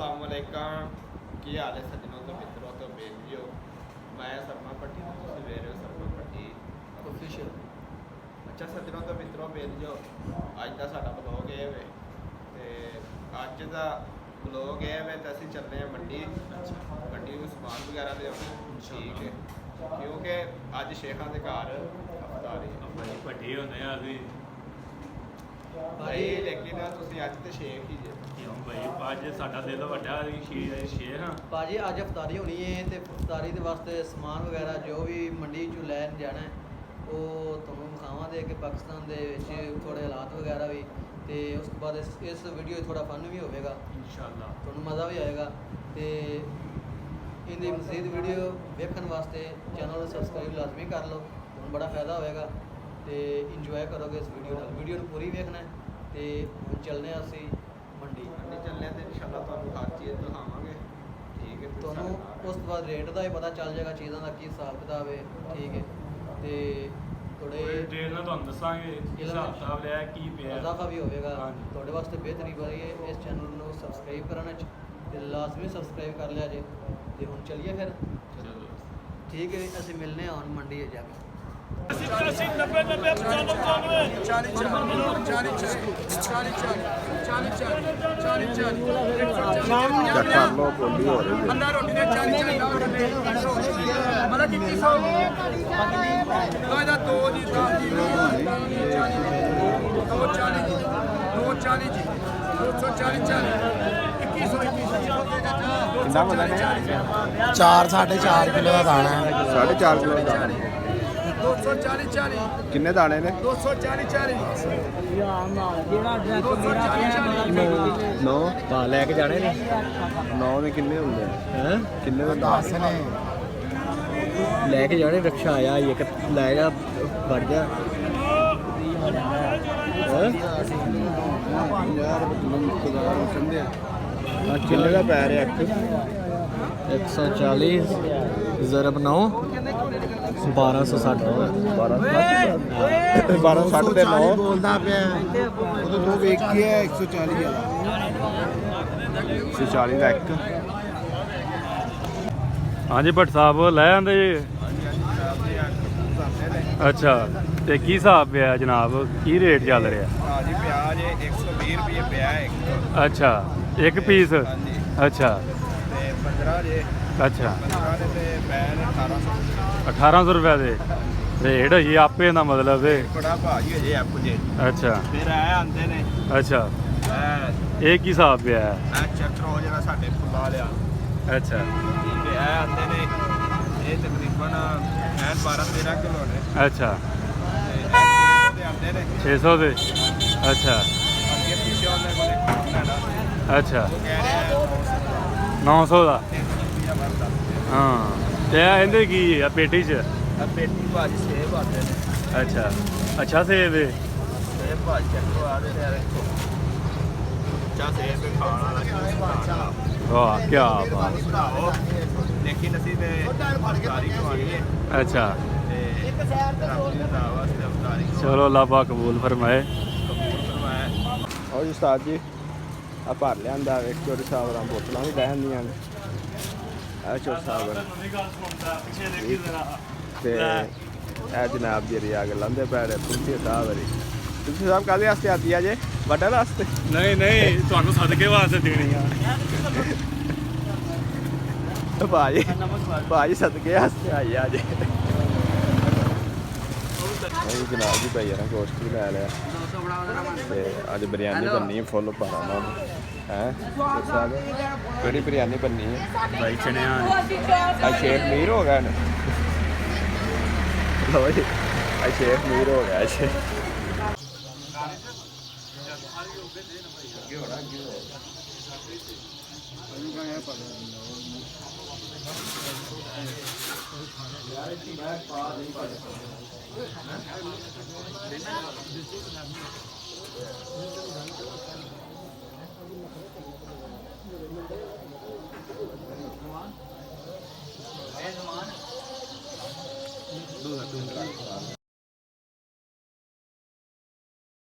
अस्सलामुअलैकुम की हाल है सज्जनों तो मित्रों तो बेलियो मैं शर्मा पट्टी तो तुम वेरे हो शर्मा पट्टी ऑफिशियल। अच्छा सज्जनों तो मित्रों बेलियो अज का साडा ब्लॉग है वे ते अज का ब्लॉग है वे तो असीं चलने मंडी मंडी में समान वगैरह ले ठीक है क्योंकि अज शेखा के घर अफतारी भट्टी होने अभी भाई लेकिन तुसीं अज तो शेख ही जे क्यों भाई अज साडा दिल वड्डा शेर हाँ भाजी अज अफतारी होनी है तो अफतारी के वास्ते समान वगैरह जो भी मंडी चो लैन जाना है वो तुहानूं विखावांगे कि पाकिस्तान दे विच थोड़े हालात वगैरह भी तो उस बाद इस वीडियो थोड़ा फन भी होगा इंशाअल्लाह तुहानूं मज़ा भी आएगा तो इनकी मज़ीद वीडियो वेखण वास्ते चैनल सबसक्राइब लाजमी कर लो तुहानूं बड़ा फायदा होएगा तो इंजॉय करोगे इस वीडियो को पूरी वेखना है तो हुण चलने असीं मंडी चलने तो इंशाअल्लाह तुहानूं हर चीज़ दिखावांगे ठीक है ਤੁਹਾਨੂੰ ਉਸ ਤੋਂ ਬਾਅਦ ਰੇਟ ਦਾ ਵੀ ਪਤਾ ਚੱਲ ਜਾਏਗਾ ਚੀਜ਼ਾਂ ਦਾ ਕੀ ਹਿਸਾਬ ਕਿਤਾਬ ਹੈ ਠੀਕ ਹੈ ਤੇ ਥੋੜੇ ਡਿਟੇਲ ਨਾਲ ਤੁਹਾਨੂੰ ਦੱਸਾਂਗੇ ਹਿਸਾਬ ਕਿਤਾਬ ਲਿਆ ਕੀ ਪਿਆ ਇਜ਼ਾਫਾ ਵੀ ਹੋਵੇਗਾ ਹਾਂਜੀ। ਤੁਹਾਡੇ ਵਾਸਤੇ ਬਿਹਤਰੀ ਬਾਰੇ ਇਸ ਚੈਨਲ ਨੂੰ ਸਬਸਕ੍ਰਾਈਬ ਕਰਨਾ ਤੇ ਲਾਜ਼ਮੀ ਸਬਸਕ੍ਰਾਈਬ ਕਰ ਲਿਆ ਜੇ ਤੇ ਹੁਣ ਚੱਲੀਏ ਫਿਰ ਚਲੋ ਠੀਕ ਹੈ ਅਸੀਂ ਮਿਲਨੇ ਹਾਂ ਹੁਣ ਮੰਡੀ ਜਾ ਕੇ 80 90 90 95 40 अन्ना रोटी ने 40 मतलब 2100 दो जी 4 4.5 किलो का दाना है 4.5 किलो का दाना 240 किन्ने दाने ने 240 नौ ਤਾਂ ਲੈ ਕੇ ਜਾਣੇ ਨੇ नौ में किन्ने होंगे ਹੈ किन्ने का 10 ने ਲੈ ਕੇ ਜਾਣੇ ਰਕਸ਼ਾ ਆਇਆ ਇੱਕ ਲੈ ਜਾ ਵੜ ਜਾ किन्ने का पै रहा है 140 ज़रब 9 1260 1260 ਦੇ 9 ਬੋਲਦਾ ਪਿਆ ਉਹ ਤੋਂ ਵੇਖ ਕੇ 140 ਵਾਲਾ 140 ਦਾ ਇੱਕ ਹਾਂਜੀ ਭੱਟ ਸਾਹਿਬ ਲੈ ਆਂਦੇ ਜੀ ਅੱਛਾ ਤੇ ਕੀ ਹਿਸਾਬ ਪਿਆ ਜਨਾਬ ਕੀ ਰੇਟ ਚੱਲ ਰਿਹਾ भाजी प्याज 120 रुपये पिया एक ਅੱਛਾ ਇੱਕ ਪੀਸ ਹਾਂਜੀ ਅੱਛਾ ਤੇ 15 ਜੇ ਅੱਛਾ 15 ਦੇ ਤੇ ਪੈਨ 1800 1800 ਰੁਪਏ ਦੇ ਰੇਟ ਹੈ ਆਪੇ ਦਾ ਮਤਲਬ ਹੈ ਬੜਾ ਭਾਜੀ ਜੇ ਆਪ ਜੇ ਅੱਛਾ ਫਿਰ ਆਏ ਆਂਦੇ ਨੇ ਅੱਛਾ ਇਹ ਇਹ ਕੀ ਹਿਸਾਬ ਪਿਆ ਹੈ? ਚੈੱਕ ਕਰੋ ਜਿਹੜਾ ਸਾਡੇ ਫੁੱਲਾ ਲਿਆ ਅੱਛਾ ਠੀਕ ਹੈ ਇਹ ਆਂਦੇ ਨੇ ਇਹ ਤਕਰੀਬਨ 12 13 ਕਿਲੋ ਨੇ ਅੱਛਾ ਤੇ ਇਹ 600 ਦੇ ਆਂਦੇ ਨੇ 600 ਦੇ ਅੱਛਾ ਅੱਗੇ ਪਿੱਛੇ ਉਹਨੇ ਕੋਲੇ ਲੈਣਾ ਅੱਛਾ ਉਹ ਕਹਿ ਰਿਹਾ 900 ਦਾ 300 ਰੁਪਇਆ ਬਣਦਾ ਹਾਂ ਤੇ ਇਹ ਇਹਦੇ ਕੀ ਆ ਪੇਟੀ 'ਚ ਆ ਪੇਟੀ ਭਾਜੀ ਸੇਬ ਆਉਂਦੇ ਨੇ ਅੱਛਾ ਅੱਛਾ ਸੇਬ ਹੈ ਸੇਬ ਭਾਜੀ ਚੱਕੋ ਆ ਦੇ ਯਾਰ ਚਾ ਸੇਬ ਖਾਣ ਵਾਲਾ ਵਾਹ ਕੀ ਬਾਤ ਭਰਾਵੋ ਲੇਕਿਨ ਅਸੀਂ ਤੇ ਅਫਤਾਰੀ ਖਵਾਣੀ ਹੈ ਅੱਛਾ ਤੇ ਇੱਕ ਸ਼ਹਿਰ ਦੇ ਵਾਸਤੇ ਅਫਤਾਰੀ ਚਲੋ ਅੱਲਾਹ ਪਾਕ ਕਬੂਲ ਫਰਮਾਏ ਕਰਵਾਇਆ और जी उस्ताद जी आ भर लिया एक चोरी साहब दा बोतलां भी बह दियां ने आ चोरी साहब ते ए जनाब दी रिया गल्लां दे पैरे पुलिस साहब वरी पुलिस साहब काहदे वास्ते आती है जे बड़ा वास्ते ਨਹੀਂ ਨਹੀਂ ਤੁਹਾਨੂੰ ਸਦਕੇ ਵਾਸਤੇ ਦੇਣੀ ਆ भाजी भाजी सदके वास्ते आई अज जनाब जी भाई यार गोश्त भी लै लिया ते अज बिरयानी बननी फुल पाना है केड़ी बिरयानी बननी है ਭਾਈ ਚਣਿਆ आज शेख मीर हो गया ना लो जी आज शेख मीर हो गया